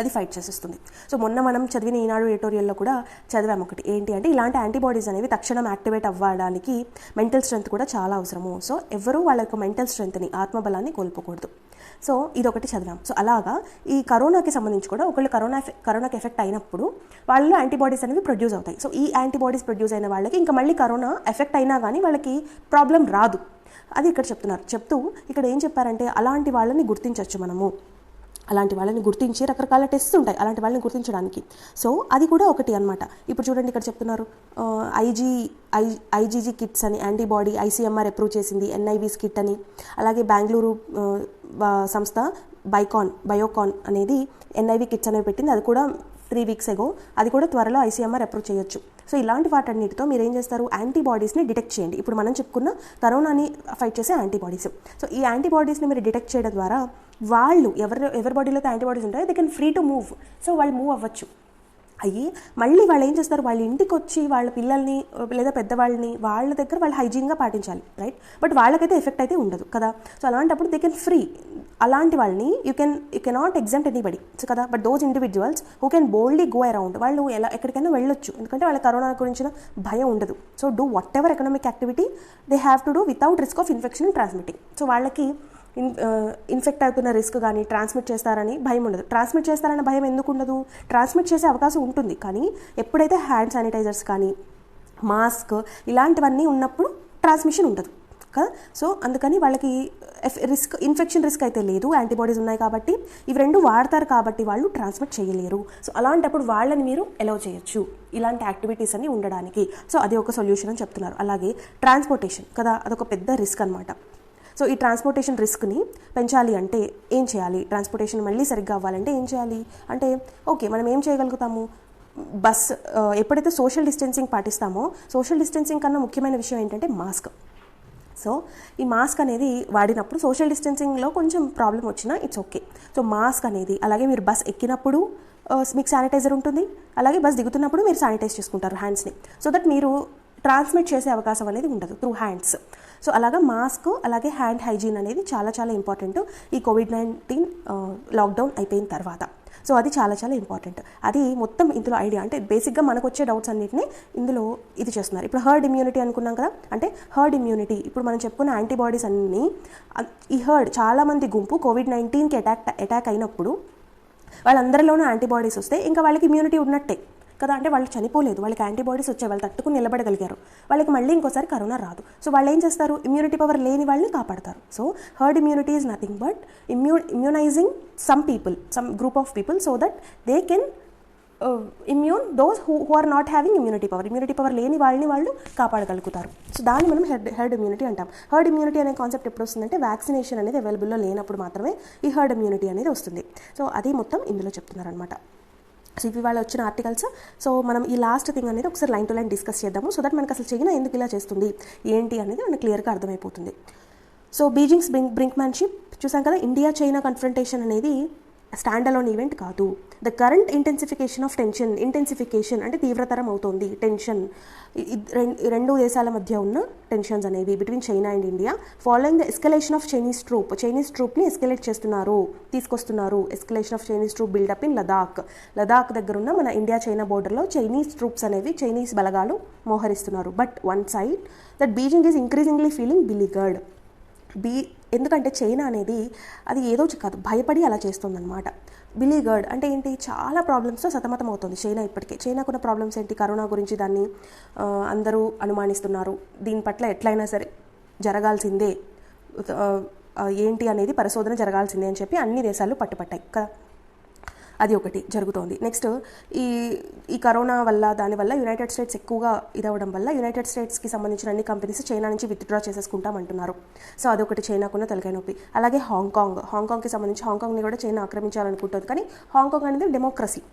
అది ఫైట్ చేసేస్తుంది. సో మొన్న మనం చదివిన ఈనాడు ఎడిటోరియల్లో కూడా చదివాము ఒకటి, ఏంటి అంటే ఇలాంటి యాంటీబాడీస్ అనేవి తక్షణం యాక్టివేట్ అవ్వడానికి మెంటల్ స్ట్రెంత్ కూడా చాలా అవసరము. సో ఎవరు వాళ్ళ యొక్క మెంటల్ స్ట్రెంత్ని, ఆత్మబలాన్ని కోల్పోకూడదు. సో ఇదొకటి చదివాం. సో అలాగా ఈ కరోనాకి సంబంధించి కూడా ఒకళ్ళు కరోనాకి ఎఫెక్ట్ అయినప్పుడు వాళ్ళలో యాంటీబాడీస్ అనేవి ప్రొడ్యూస్ అవుతాయి. సో ఈ యాంటీబాడీస్ ప్రొడ్యూస్ అయిన వాళ్ళకి ఇంకా మళ్ళీ కరోనా ఎఫెక్ట్ అయినా కానీ వాళ్ళకి ప్రాబ్లం రాదు. అది ఇక్కడ చెప్తున్నారు. చెప్తూ ఇక్కడ ఏం చెప్పారంటే, అలాంటి వాళ్ళని గుర్తించవచ్చు మనము, అలాంటి వాళ్ళని గుర్తించి రకరకాల టెస్ట్స్ ఉంటాయి అలాంటి వాళ్ళని గుర్తించడానికి. సో అది కూడా ఒకటి అనమాట. ఇప్పుడు చూడండి ఇక్కడ చెప్తున్నారు, ఐజీజీ కిట్స్ అని యాంటీబాడీ ఐసీఎంఆర్ అప్రూవ్ చేసింది, ఎన్ఐవీస్ కిట్ అని, అలాగే బెంగళూరు సంస్థ బయోకాన్ అనేది ఎన్ఐవి కిట్స్ అనేవి పెట్టింది, అది కూడా 3 weeks ago, అది కూడా త్వరలో ఐసీఎంఆర్ అప్రూవ్ చేయొచ్చు. సో ఇలాంటి వాటన్నిటితో మీరు ఏం చేస్తారు, యాంటీబాడీస్ని డిటెక్ట్ చేయండి. ఇప్పుడు మనం చెప్పుకున్న కరోనాని ఫైట్ చేసే యాంటీబాడీస్. సో ఈ యాంటీబాడీస్ని మీరు డిటెక్ట్ చేయడం ద్వారా వాళ్ళు ఎవరి బాడీలో యాంటీబాడీస్ ఉంటాయో they can free to move. So వాళ్ళు మూవ్ అవ్వచ్చు. అయ్యి మళ్ళీ వాళ్ళు ఏం చేస్తారు, వాళ్ళ ఇంటికి వచ్చి వాళ్ళ పిల్లల్ని లేదా పెద్దవాళ్ళని వాళ్ళ దగ్గర వాళ్ళు హైజీన్గా పాటించాలి, రైట్? బట్ వాళ్ళకైతే ఎఫెక్ట్ అయితే ఉండదు కదా. సో అలాంటప్పుడు దే కెన్ ఫ్రీ, అలాంటి వాళ్ళని యూ కెనాట్ ఎగ్జామ్ట్ ఎనీబడి కదా. But those individuals who can boldly go around, వాళ్ళు ఎక్కడికైనా వెళ్ళొచ్చు, ఎందుకంటే వాళ్ళ కరోనా గురించిన భయం ఉండదు. So do what ever economic activity they have to do without risk of infection and transmitting. So వాళ్ళకి ఇన్ఫెక్ట్ అవుతున్న రిస్క్ కానీ ట్రాన్స్మిట్ చేస్తారని భయం ఉండదు. ట్రాన్స్మిట్ చేస్తారన్న భయం ఎందుకు ఉండదు? ట్రాన్స్మిట్ చేసే అవకాశం ఉంటుంది, కానీ ఎప్పుడైతే హ్యాండ్ శానిటైజర్స్ కానీ మాస్క్ ఇలాంటివన్నీ ఉన్నప్పుడు ట్రాన్స్మిషన్ ఉండదు కదా. సో అందుకని వాళ్ళకి ఇన్ఫెక్షన్ రిస్క్ అయితే లేదు, యాంటీబాడీస్ ఉన్నాయి కాబట్టి, ఇవి రెండు వాడతారు కాబట్టి వాళ్ళు ట్రాన్స్మిట్ చేయలేరు. సో అలాంటప్పుడు వాళ్ళని మీరు అలౌ చేయొచ్చు ఇలాంటి యాక్టివిటీస్ అన్ని ఉండడానికి. సో అది ఒక సొల్యూషన్ అని చెప్తున్నారు. అలాగే ట్రాన్స్పోర్టేషన్ కదా, అదొక పెద్ద రిస్క్ అనమాట. సో ఈ ట్రాన్స్పోర్టేషన్ రిస్క్ని పెంచాలి అంటే ఏం చేయాలి? ట్రాన్స్పోర్టేషన్ మళ్ళీ సరిగ్గా అవ్వాలంటే ఏం చేయాలి అంటే, ఓకే మనం ఏం చేయగలుగుతాము? బస్ ఎప్పుడైతే సోషల్ డిస్టెన్సింగ్ పాటిస్తామో, సోషల్ డిస్టెన్సింగ్ కన్నా ముఖ్యమైన విషయం ఏంటంటే మాస్క్. సో ఈ మాస్క్ అనేది వాడినప్పుడు సోషల్ డిస్టెన్సింగ్లో కొంచెం ప్రాబ్లం వచ్చినా ఇట్స్ ఓకే. సో మాస్క్ అనేది, అలాగే మీరు బస్ ఎక్కినప్పుడు మీకు శానిటైజర్ ఉంటుంది, అలాగే బస్ దిగుతున్నప్పుడు మీరు శానిటైజ్ చేసుకుంటారు హ్యాండ్స్ని, సో దట్ మీరు ట్రాన్స్మిట్ చేసే అవకాశం అనేది ఉండదు త్రూ హ్యాండ్స్. సో అలాగా మాస్క్ అలాగే హ్యాండ్ హైజీన్ అనేది చాలా చాలా ఇంపార్టెంట్ ఈ కోవిడ్-19 లాక్డౌన్ అయిపోయిన తర్వాత. సో అది చాలా చాలా ఇంపార్టెంట్. అది మొత్తం ఇందులో ఐడియా, అంటే బేసిక్గా మనకు వచ్చే డౌట్స్ అన్నింటినీ ఇందులో ఇది చేస్తున్నారు. ఇప్పుడు హర్డ్ ఇమ్యూనిటీ అనుకున్నాం కదా, అంటే హర్డ్ ఇమ్యూనిటీ ఇప్పుడు మనం చెప్పుకున్న యాంటీబాడీస్ అన్నీ ఈ హర్డ్ చాలామంది గుంపు కోవిడ్-19కి అటాక్ అయినప్పుడు వాళ్ళందరిలోనూ యాంటీబాడీస్ వస్తే ఇంకా వాళ్ళకి ఇమ్యూనిటీ ఉన్నట్టే కదా. అంటే వాళ్ళు చనిపోలేదు, వాళ్ళకి యాంటీబాడీస్ వచ్చాయి, వాళ్ళు తట్టుకుని నిలబడగలిగారు, వాళ్ళకి మళ్ళీ ఇంకోసారి కరోనా రాదు. సో వాళ్ళు ఏం చేస్తారు? ఇమ్యూనిటీ పవర్ లేని వాళ్ళని కాపాడతారు. So herd immunity is nothing but immunizing some people, some group of people, so that they can immune those who are not having immunity power లేని వాళ్ళని వాళ్ళు కాపాడగలుగుతారు. సో దాన్ని మనం హెర్డ్ ఇమ్యూనిటీ అంటాం. హర్డ్ ఇమ్యూనిటీ అనే కాన్సెప్ట్ ఎప్పుడు వస్తుందంటే వ్యాక్సినేషన్ అనేది అవైలబుల్లో లేనప్పుడు మాత్రమే ఈ హర్డ్ ఇమ్యూనిటీ అనేది వస్తుంది. సో అది మొత్తం ఇందులో చెప్తున్నారు అనమాట. సో ఇవి వాళ్ళు వచ్చిన ఆర్టికల్స్. సో మనం ఈ లాస్ట్ థింగ్ అనేది ఒకసారి లైన్ టు లైన్ డిస్కస్ చేద్దాము, సో దట్ మనకు అసలు చైనా ఎందుకు ఇలా చేస్తుంది ఏంటి అనేది మనకు క్లియర్గా అర్థమైపోతుంది. సో బీజింగ్స్ బ్రింక్మ్యాన్షిప్ చూసాం కదా. ఇండియా చైనా కన్ఫ్రంటేషన్ అనేది స్టాండ్ అలోన్ ఈవెంట్ కాదు. The current intensification of tension, intensification అంటే తీవ్రతరం అవుతోంది టెన్షన్, రెండు దేశాల మధ్య ఉన్న టెన్షన్స్ అనేవి between China and India following the escalation of Chinese ట్రూప్ని ఎస్కలేట్ తీసుకొస్తున్నారు. Escalation of Chinese troop buildup in Ladakh దగ్గర ఉన్న మన ఇండియా చైనా బోర్డర్లో చైనీస్ ట్రూప్స్ అనేవి, చైనీస్ బలగాలు మోహరిస్తున్నారు. But one side that Beijing is increasingly feeling beleaguered. ఎందుకంటే చైనా అనేది అది ఏదో కాదు, భయపడి అలా చేస్తుందన్నమాట. బిలీగర్డ్ అంటే ఏంటి? చాలా ప్రాబ్లమ్స్తో సతమతం అవుతుంది చైనా ఇప్పటికే. చైనాకున్న ప్రాబ్లమ్స్ ఏంటి? కరోనా గురించి దాన్ని అందరూ అనుమానిస్తున్నారు, దీని పట్ల ఎట్లయినా సరే జరగాల్సిందే, ఏంటి అనేది పరిశోధన జరగాల్సిందే అని చెప్పి అన్ని దేశాలు పట్టుపట్టాయి కదా. అది ఒకటి జరుగుతోంది. నెక్స్ట్ ఈ కరోనా వల్ల దానివల్ల యునైటెడ్ స్టేట్స్ ఎక్కువగా ఇదవడం వల్ల యునైటెడ్ స్టేట్స్కి సంబంధించిన అన్ని కంపెనీస్ చైనా నుంచి విత్డ్రా చేసేసుకుంటామంటున్నారు. సో అదొకటి చైనాకున్న తలకాయ నొప్పి. అలాగే హాంకాంగ్కి సంబంధించి హాంకాంగ్ని కూడా చైనా ఆక్రమించాలనుకుంటుంది. కానీ హాంకాంగ్ అనేది డెమోక్రసీ,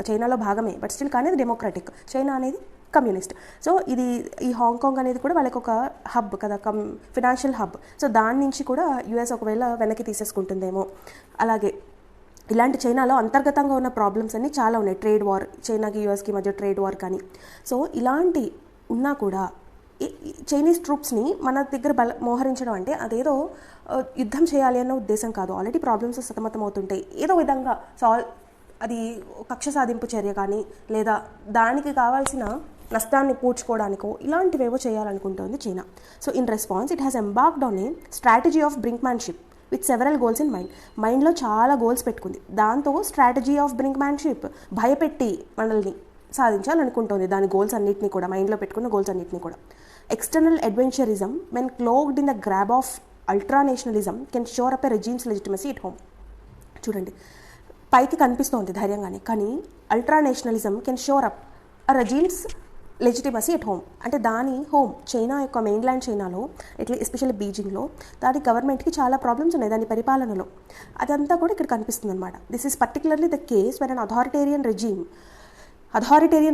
చైనాలో భాగమే, బట్ స్టిల్ కానీ అది డెమోక్రటిక్. చైనా అనేది కమ్యూనిస్ట్. సో ఈ హాంకాంగ్ అనేది కూడా వాళ్ళకి ఒక హబ్ కదా, ఫినాన్షియల్ హబ్. సో దాని నుంచి కూడా యుఎస్ ఒకవేళ వెనక్కి తీసేసుకుంటుందేమో. అలాగే ఇలాంటి చైనాలో అంతర్గతంగా ఉన్న ప్రాబ్లమ్స్ అన్నీ చాలా ఉన్నాయి. ట్రేడ్ వార్, చైనాకి యూఎస్కి మధ్య ట్రేడ్ వార్ కానీ. సో ఇలాంటి ఉన్నా కూడా చైనీస్ ట్రూప్స్ని మన దగ్గర మోహరించడం అంటే అదేదో యుద్ధం చేయాలి అన్న ఉద్దేశం కాదు. ఆల్రెడీ ప్రాబ్లమ్స్ సతమతం అవుతుంటాయి, ఏదో విధంగా అది కక్ష సాధింపు చర్య కానీ లేదా దానికి కావాల్సిన నష్టాన్ని పూడ్చుకోవడానికో ఇలాంటివేవో చేయాలనుకుంటుంది China. So in response it has embarked on a strategy of brinkmanship with several goals in మైండ్లో చాలా గోల్స్ పెట్టుకుంది. దాంతో స్ట్రాటజీ ఆఫ్ బ్రింక్మ్యాన్షిప్ భయపెట్టి మనల్ని సాధించాలనుకుంటుంది. దాని గోల్స్ అన్నింటినీ కూడా, మైండ్లో పెట్టుకున్న గోల్స్ అన్నింటినీ కూడా. External adventurism when cloaked in the grab of ultra nationalism can shore up a regime's legitimacy at home. చూడండి, పైకి కనిపిస్తోంది ధైర్యంగానే, కానీ ultra nationalism can shore up a regime's legitimacy at home అంటే దాని హోమ్ చైనా యొక్క మెయిన్లాండ్ చైనాలో, especially బీజింగ్లో దాని గవర్నమెంట్కి చాలా ప్రాబ్లమ్స్ ఉన్నాయి దాని పరిపాలనలో. అదంతా కూడా ఇక్కడ కనిపిస్తుంది అనమాట. This is particularly the case when an authoritarian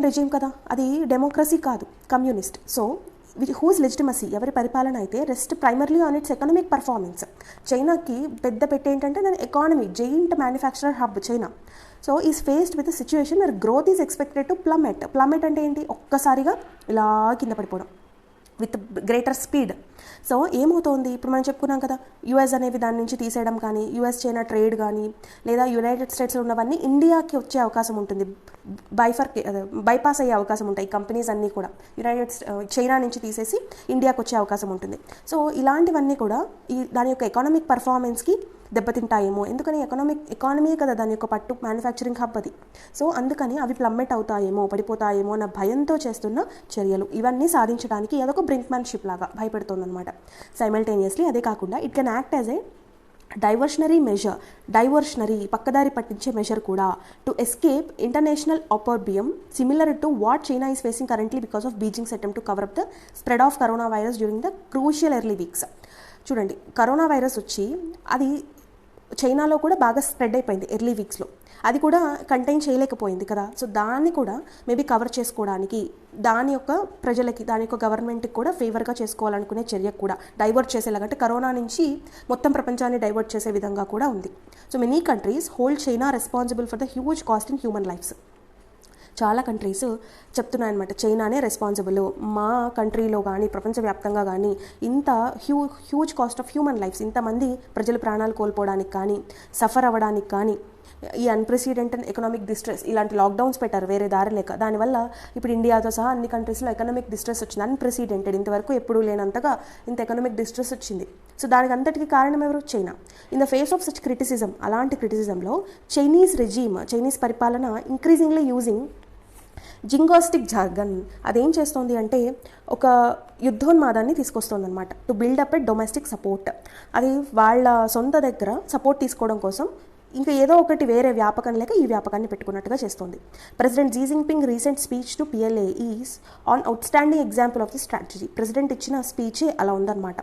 regime కదా, అది డెమోక్రసీ కాదు, కమ్యూనిస్ట్. సో హూజ్ లెజిటిమసీ, ఎవరి పరిపాలన అయితే rest primarily on it's economic performance. చైనాకి పెద్ద పెట్టి ఏంటంటే దాని economy, giant manufacturer hub China. So is faced with situation where growth is expected to plummet అంటే ఏంటి, ఒక్కసారిగా ఇలా కింద పడిపోవడం విత్ గ్రేటర్ స్పీడ్. సో ఏమవుతోంది, ఇప్పుడు మనం చెప్పుకున్నాం కదా, యూఎస్ అనేవి దాని నుంచి తీసేయడం కానీ, యూఎస్ చైనా ట్రేడ్ కానీ, లేదా యునైటెడ్ స్టేట్స్లో ఉన్నవన్నీ ఇండియాకి వచ్చే అవకాశం ఉంటుంది, బైపాస్ అయ్యే అవకాశం ఉంటాయి. కంపెనీస్ అన్నీ కూడా చైనా నుంచి తీసేసి ఇండియాకి వచ్చే అవకాశం ఉంటుంది. సో ఇలాంటివన్నీ కూడా దాని యొక్క ఎకనామిక్ పర్ఫార్మెన్స్కి దెబ్బతింటాయేమో, ఎందుకని ఎకానమీ కదా దాని యొక్క పట్టు, మ్యానుఫ్యాక్చరింగ్ హబ్ అది. సో అందుకని అవి ప్లమ్మెట్ అవుతాయేమో, పడిపోతాయేమో అన్న భయంతో చేస్తున్న చర్యలు. ఇవన్నీ సాధించడానికి అదొక బ్రింక్మ్యాన్షిప్ లాగా భయపెడుతుందన్నమాట. సైమల్టేనియస్లీ అదే కాకుండా it can act as a diversionary పక్కదారి పట్టించే మెజర్ కూడా to escape international opprobrium similar to what China is facing currently because of Beijing's attempt to cover up the spread of corona virus during the crucial early weeks. చూడండి, corona virus వచ్చి అది చైనాలో కూడా బాగా spread అయిపోయింది early వీక్స్లో, అది కూడా contain చేయలేకపోయింది కదా. సో దాన్ని కూడా మేబీ కవర్ చేసుకోవడానికి, దాని యొక్క ప్రజలకి, దాని యొక్క గవర్నమెంట్కి కూడా ఫేవర్గా చేసుకోవాలనుకునే చర్య కూడా డైవర్ట్ చేసేలాగంటే కరోనా నుంచి మొత్తం ప్రపంచాన్ని డైవర్ట్ చేసే విధంగా కూడా ఉంది. So many countries hold China responsible for the huge cost in human lives. చాలా కంట్రీస్ చెప్తున్నాయన్నమాట, చైనానే రెస్పాన్సిబుల్, మా కంట్రీలో కానీ ప్రపంచవ్యాప్తంగా కానీ ఇంత huge cost of human lives, ఇంతమంది ప్రజల ప్రాణాలు కోల్పోవడానికి కానీ, సఫర్ అవ్వడానికి కానీ, ఈ అన్ప్రెసిడెంటెడ్ ఎకనామిక్ డిస్ట్రెస్, ఇలాంటి లాక్డౌన్స్ పెట్టారు వేరే దారి లేక, దానివల్ల ఇప్పుడు ఇండియాతో సహా అన్ని కంట్రీస్లో ఎకనామిక్ డిస్ట్రెస్ వచ్చింది. అన్ప్రెసిడెంటెడ్, ఇంతవరకు ఎప్పుడూ లేనంతగా ఇంత ఎకనామిక్ డిస్ట్రెస్ వచ్చింది. సో దానికి అంతటికి కారణం ఎవరు, China. In the face of such criticism, అలాంటి క్రిటిసిజంలో చైనీస్ పరిపాలన ఇంక్రీజింగ్లీ యూజింగ్ జింగోస్టిక్ జార్గన్, అదేం చేస్తోంది అంటే ఒక యుద్ధోన్మాదాన్ని తీసుకొస్తుంది అనమాట. To build up a domestic support, అది వాళ్ళ సొంత దగ్గర సపోర్ట్ తీసుకోవడం కోసం ఇంకా ఏదో ఒకటి వేరే వ్యాపకం లేక ఈ వ్యాపకాన్ని పెట్టుకున్నట్టుగా చేస్తుంది. President Xi Jinping recent speech to PLA is on outstanding example of the strategy. President ఇచ్చిన స్పీచే అలా ఉందన్నమాట.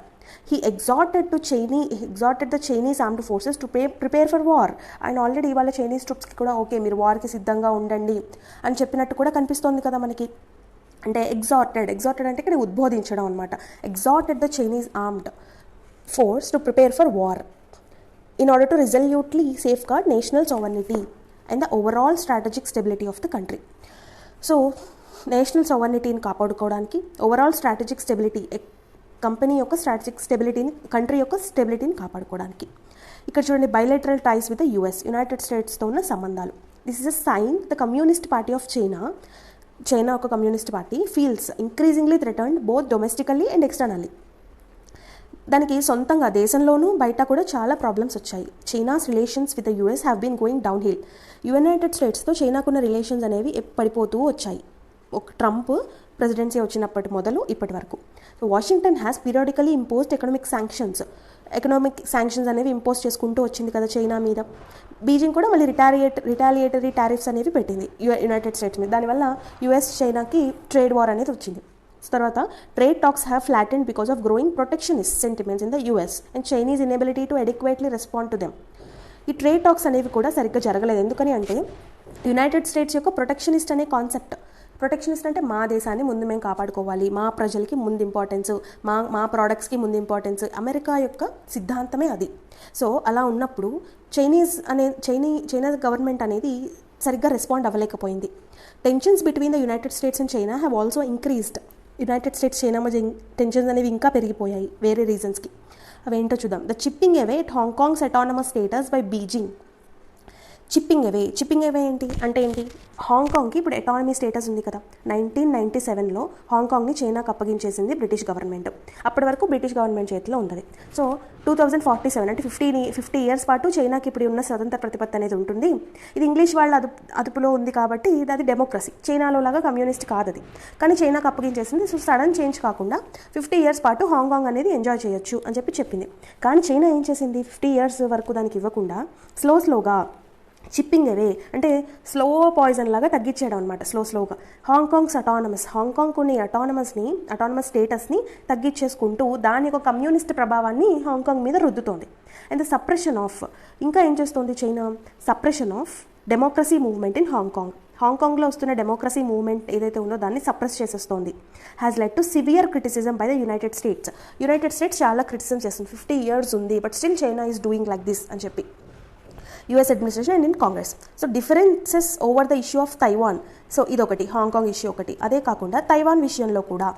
He exhorted the Chinese armed forces to prepare for war. And already ఇవాళ చైనీస్ ట్రూప్స్కి కూడా ఓకే మీరు వార్కి సిద్ధంగా ఉండండి అని చెప్పినట్టు కూడా కనిపిస్తోంది కదా మనకి. అంటే ఎగ్జార్టెడ్ అంటే ఇక్కడ ఉద్బోధించడం అనమాట. Exhorted the Chinese armed force to prepare for war in order to resolutely safeguard national sovereignty and the overall strategic stability of the country. So national సావర్నిటీని కాపాడుకోవడానికి, ఓవరాల్ స్ట్రాటజిక్ స్టెబిలిటీ, కంపెనీ యొక్క స్ట్రాటజిక్ స్టెబిలిటీని, country యొక్క స్టెబిలిటీని కాపాడుకోవడానికి. ఇక్కడ చూడండి, bilateral ties with United స్టేట్స్తో ఉన్న సంబంధాలు. This is a sign the communist party of China ఒక communist party feels increasingly threatened both domestically and externally. దానికి సొంతంగా దేశంలోనూ బయట కూడా చాలా ప్రాబ్లమ్స్ వచ్చాయి. China's relations with the US have been going downhill. United స్టేట్స్తో చైనాకున్న రిలేషన్స్ అనేవి పడిపోతూ వచ్చాయి ఒక ట్రంప్ ప్రెసిడెన్సీ వచ్చినప్పటి మొదలు ఇప్పటి వరకు. So Washington has periodically imposed economic sanctions అనేవి ఇంపోజ్ చేసుకుంటూ వచ్చింది కదా చైనా మీద. బీజింగ్ కూడా మళ్ళీ రిటాలియేటరీ టారిఫ్స్ అనేవి పెట్టింది యునైటెడ్ స్టేట్స్ మీద. దానివల్ల US చైనాకి ట్రేడ్ వార్ అనేది వచ్చింది. తర్వాత trade talks have flattened because of growing protectionist sentiments in the US and Chinese inability to adequately respond to them. ఈ ట్రేడ్ టాక్స్ అనేవి కూడా సరిగ్గా జరగలేదు. ఎందుకని అంటే యునైటెడ్ స్టేట్స్ యొక్క ప్రొటెక్షనిస్ట్ అనే కాన్సెప్ట్, ప్రొటెక్షనిస్ట్ అంటే మా దేశాన్ని ముందు మేము కాపాడుకోవాలి, మా ప్రజలకి ముందు ఇంపార్టెన్స్, మా ప్రోడక్ట్స్కి ముందు ఇంపార్టెన్స్, అమెరికా యొక్క సిద్ధాంతమే అది. సో అలా ఉన్నప్పుడు చైనా గవర్నమెంట్ అనేది సరిగ్గా రెస్పాండ్ అవ్వలేకపోయింది. Tensions between the United States and China have also increased. United States China మధ్య టెన్షన్స్ అనేవి ఇంకా పెరిగిపోయాయి వేరే రీజన్స్కి. అవేంటో చూద్దాం. The chipping away at Hong Kong's autonomous status by Beijing. Chipping away ఏంటి? హాంకాంగ్కి ఇప్పుడు అటానమీ స్టేటస్ ఉంది కదా. 1997లో హాంకాంగ్ని చైనాకు అప్పగించేసింది బ్రిటిష్ గవర్నమెంట్. అప్పటి వరకు బ్రిటిష్ గవర్నమెంట్ చేతిలో ఉంది. సో 2047 అంటే 50 ఇయర్స్ పాటు చైనాకి ఇప్పుడు ఉన్న స్వతంత్ర ప్రతిపత్తి అనేది ఉంటుంది. ఇది ఇంగ్లీష్ వాళ్ళ అదుపులో ఉంది కాబట్టి అది డెమోక్రసీ. చైనాలో లాగా కమ్యూనిస్ట్ కాదు అది, కానీ చైనాకు అప్పగించేసింది. సో సడన్ చేంజ్ కాకుండా 50 ఇయర్స్ పాటు హాంకాంగ్ అనేది ఎంజాయ్ చేయొచ్చు అని చెప్పింది. కానీ చైనా ఏం చేసింది, 50 ఇయర్స్ వరకు దానికి ఇవ్వకుండా స్లోగా చిప్పింగ్ అవే అంటే స్లో పాయిజన్ లాగా తగ్గించేయడం అనమాట. స్లోగా హాంకాంగ్ కొన్ని అటానమస్ స్టేటస్ని తగ్గించేసుకుంటూ దాని యొక్క కమ్యూనిస్ట్ ప్రభావాన్ని హాంకాంగ్ మీద రుద్దుతోంది. అండ్ ద సప్రెషన్ ఆఫ్, ఇంకా ఏం చేస్తుంది China, suppression of democracy movement in హాంకాంగ్లో వస్తున్న డెమోక్రసీ మూవ్మెంట్ ఏదైతే ఉందో దాన్ని సప్రెస్ చేసేస్తోంది. Has led to severe criticism by the United States చాలా క్రిటిసిజం చేస్తుంది. 50 ఇయర్స్ ఉంది but still China is doing like this అని చెప్పి. US administration and in Congress. So differences over the issue of Taiwan, so ఇదొకటి, Hong Kong issue ఒకటి. అదే కాకుండా Taiwan విషయంలో కూడా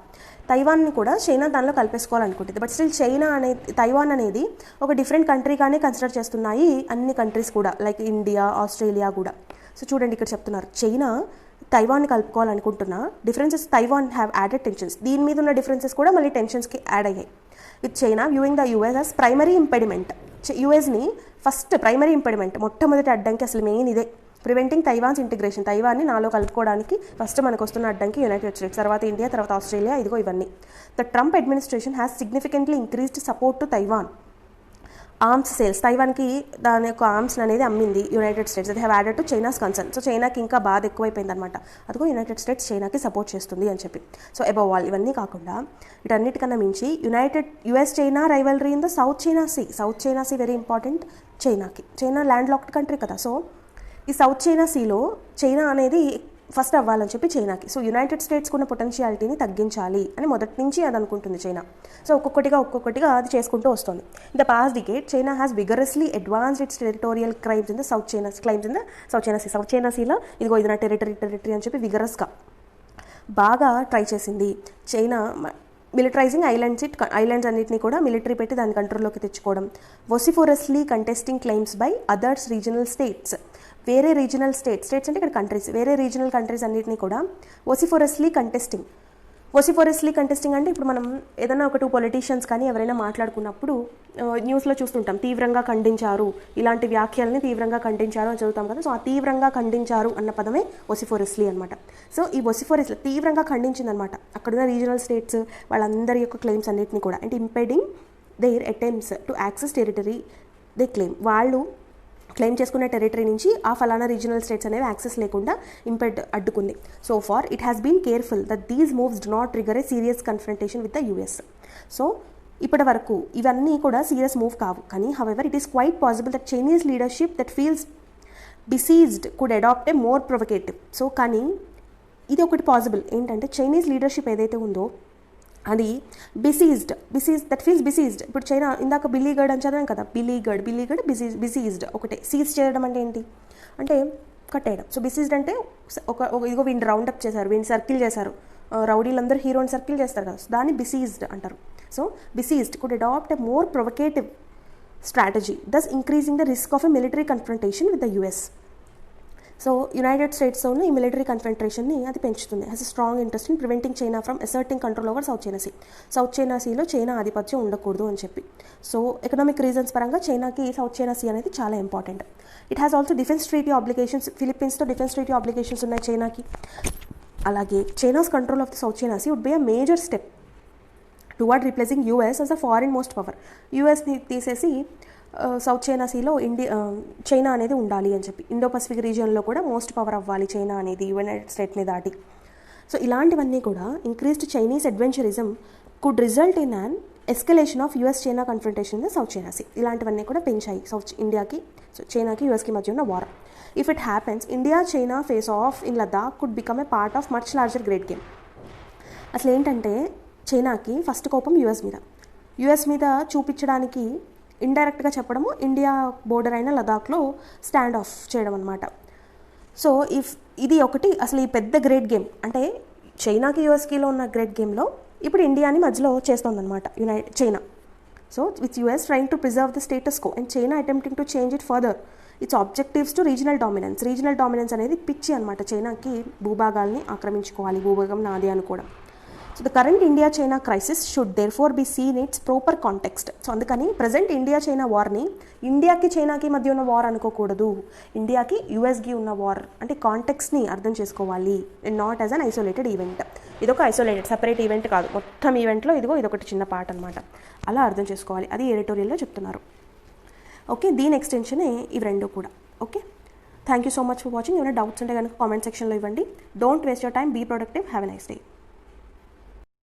తైవాన్ని కూడా చైనా దానిలో కలిపేసుకోవాలనుకుంటుంది. బట్ స్టిల్ చైనా అనేది, తైవాన్ అనేది ఒక డిఫరెంట్ కంట్రీగానే కన్సిడర్ చేస్తున్నాయి అన్ని కంట్రీస్ కూడా, లైక్ ఇండియా, ఆస్ట్రేలియా కూడా. సో చూడండి ఇక్కడ చెప్తున్నారు, చైనా తైవాన్ని కలుపుకోవాలనుకుంటున్నా, differences Taiwan have added tensions. దీని మీద ఉన్న డిఫరెన్సెస్ కూడా మళ్ళీ టెన్షన్స్కి యాడ్ అయ్యాయి. With China viewing the US as primary impediment. యూఎస్ని ఫస్ట్ ప్రైమరీ ఇంపెడిమెంట్, మొట్టమొదటి అడ్డంకి అసలు మెయిన్ ఇదే, ప్రివెంటింగ్ తైవాన్స్ ఇంటిగ్రేషన్. తైవాన్ని నాలో కలుపుకోవడానికి ఫస్ట్ మనకు వస్తున్న అడ్డంకి యునైటెడ్ స్టేట్స్, తర్వాత ఇండియా, తర్వాత ఆస్ట్రేలియా, ఇదిగో ఇవన్నీ. The Trump administration has significantly increased support to Taiwan. Arms sales, తైవాన్కి దాని యొక్క ఆర్మ్స్ అనేది అమ్మింది యునైటెడ్ స్టేట్స్. అది have added to China's concern. So చైనాకి ఇంకా బాధ ఎక్కువైపోయింది అనమాట. అదిగో యునైటెడ్ స్టేట్స్ చైనాకి సపోర్ట్ చేస్తుంది అని చెప్పి. సో అబౌవ్ ఆల్ ఇవన్నీ కాకుండా వీటన్నిటికన్నా మించి US China rivalry in the South China Sea. South China Sea very important చైనాకి. చైనా ల్యాండ్ లాక్డ్ కంట్రీ కదా. సో ఈ సౌత్ చైనా సీలో చైనా అనేది ఫస్ట్ అవ్వాలని చెప్పి చైనాకి. సో యునైటెడ్ స్టేట్స్కి ఉన్న పొటెన్షియాలిటీని తగ్గించాలి అని మొదటి నుంచి అది అనుకుంటుంది చైనా. సో ఒక్కొక్కటిగా అది చేసుకుంటూ వస్తుంది. In the past decade China has vigorously advanced its territorial claims in the South China Sea. South China సీలో ఇదిగో ఇది నా టెరిటరీ అని చెప్పి విగరస్గా బాగా ట్రై చేసింది చైనా. మిలిటరైజింగ్ ఐలాండ్స్ అన్నింటినీ కూడా మిలిటరీ పెట్టి దాని కంట్రోల్లోకి తెచ్చుకోవడం. Vociferously contesting claims by others regional states. వేరే రీజనల్ స్టేట్స్ అంటే ఇక్కడ కంట్రీస్, వేరే రీజనల్ కంట్రీస్ అన్నింటినీ కూడా వొసిఫోరస్లీ కంటెస్టింగ్ అంటే ఇప్పుడు మనం ఏదైనా ఒక 2 పొలిటీషియన్స్ కానీ ఎవరైనా మాట్లాడుకున్నప్పుడు న్యూస్లో చూస్తుంటాం, తీవ్రంగా ఖండించారు, ఇలాంటి వ్యాఖ్యల్ని తీవ్రంగా ఖండించారు అని చదువుతాం కదా. సో ఆ తీవ్రంగా ఖండించారు అన్న పదమే వొసిఫోరస్లీ అనమాట. సో ఈ వొసిఫోరస్లీ తీవ్రంగా ఖండించిందనమాట అక్కడున్న రీజనల్ స్టేట్స్ వాళ్ళందరి యొక్క క్లెయిమ్స్ అన్నింటినీ కూడా. అంటే impeding their attempts to access territory they claim. వాళ్ళు క్లెయిమ్ చేసుకున్న టెరిటరీ నుంచి ఆ ఫలానా రీజనల్ స్టేట్స్ అనేవి యాక్సెస్ లేకుండా అడ్డుకుంది. So far it has been careful that these moves do not trigger a serious confrontation with the US. So ఇప్పటి వరకు ఇవన్నీ కూడా సీరియస్ మూవ్ కావు, కానీ however it is quite possible that Chinese leadership that feels besieged could adopt a more provocative. So కానీ ఇది ఒకటి possible ఏంటంటే, చైనీస్ లీడర్షిప్ ఏదైతే ఉందో అది బిసీజ్డ్ దట్ ఫీల్స్ బిసీజ్డ్. ఇప్పుడు చైనా ఇందాక బిలీగడ్ అని చదివాం కదా, బిలీగడ్ బిసీజ్డ్ ఒకటే. సీజ్ చేయడం అంటే ఏంటి అంటే కట్టేయడం. సో బిసీజ్డ్ అంటే ఇదిగో వీడిని రౌండప్ చేశారు, వీడిని సర్కిల్ చేశారు, రౌడీలందరూ హీరోని సర్కిల్ చేస్తారు కదా, సో దాన్ని బిసీజ్డ్ అంటారు. So besieged could adopt a more provocative strategy, thus increasing the risk of a military confrontation with the US. So United స్టేట్స్లోనే ఈ మిలిటరీ కన్ఫ్రంటేషన్ని అది పెంచుతుంది. Has a strong interest in preventing China from asserting control over South China Sea. South China సీలో చైనా ఆధిపత్యం ఉండకూడదు అని చెప్పి. సో ఎకనామిక్ రీజన్స్ పరంగా చైనాకి సౌత్ చైనా సీ అనేది చాలా important. It has also defence treaty obligations. ఫిలిప్పీన్స్తో డిఫెన్స్ ట్రీటీ ఆబ్లిగేషన్స్ ఉన్నాయి చైనాకి. అలాగే China's control of the South China Sea would be a major step toward replacing US as a foreign most power. యూఎస్ని తీసేసి South China సీలో చైనా అనేది ఉండాలి అని చెప్పి. ఇండో పసిఫిక్ రీజియన్లో కూడా మోస్ట్ పవర్ అవ్వాలి చైనా అనేది యునైటెడ్ స్టేట్ని దాటి. సో ఇలాంటివన్నీ కూడా increased Chinese adventurism could result in an escalation of US China confrontation in the South China Sea. ఇలాంటివన్నీ కూడా పెంచాయి చైనాకి యుఎస్కి మధ్య ఉన్న war. If it happens, India China face off in Ladakh could become a part of much larger great game. అసలు ఏంటంటే చైనాకి ఫస్ట్ కోపం యుఎస్ మీద చూపించడానికి ఇండైరెక్ట్గా చెప్పడము ఇండియా బోర్డర్ అయిన లదాఖ్లో స్టాండ్ ఆఫ్ చేయడం అనమాట. సో ఇది ఒకటి అసలు ఈ పెద్ద గ్రేట్ గేమ్ అంటే చైనాకి యుఎస్కిలో ఉన్న గ్రేట్ గేమ్లో ఇప్పుడు ఇండియాని మధ్యలో చేస్తోందనమాట China. So with US trying to preserve the status quo and China attempting to change it further its objectives to regional dominance అనేది పిచ్చి అనమాట. చైనాకి భూభాగాల్ని ఆక్రమించుకోవాలి, భూభాగం నాది అనుకోవడం. So the current India China crisis should therefore be seen its proper context. సో అందుకని ప్రజెంట్ ఇండియా చైనా వార్ని ఇండియాకి చైనాకి మధ్య ఉన్న వార్ అనుకోకూడదు, ఇండియాకి యుఎస్కి ఉన్న వార్ అంటే కాంటెక్స్ని అర్థం చేసుకోవాలి, and not as an isolated event. ఇదొక ఐసోలేటెడ్ సపరేట్ ఈవెంట్ కాదు, మొత్తం ఈవెంట్లో ఇదొకటి చిన్న పార్ట్ అనమాట. అలా అర్థం చేసుకోవాలి, అది ఎడిటోరియల్లో చెప్తున్నారు. ఓకే, దీని ఎక్స్టెన్షనే ఇవి రెండు కూడా. Okay, thank you so much for watching. ఏమైనా డౌట్స్ ఉంటే కనుక కామెంట్ సెక్షన్లో ఇవ్వండి. Don't waste your time, be productive, have a nice day.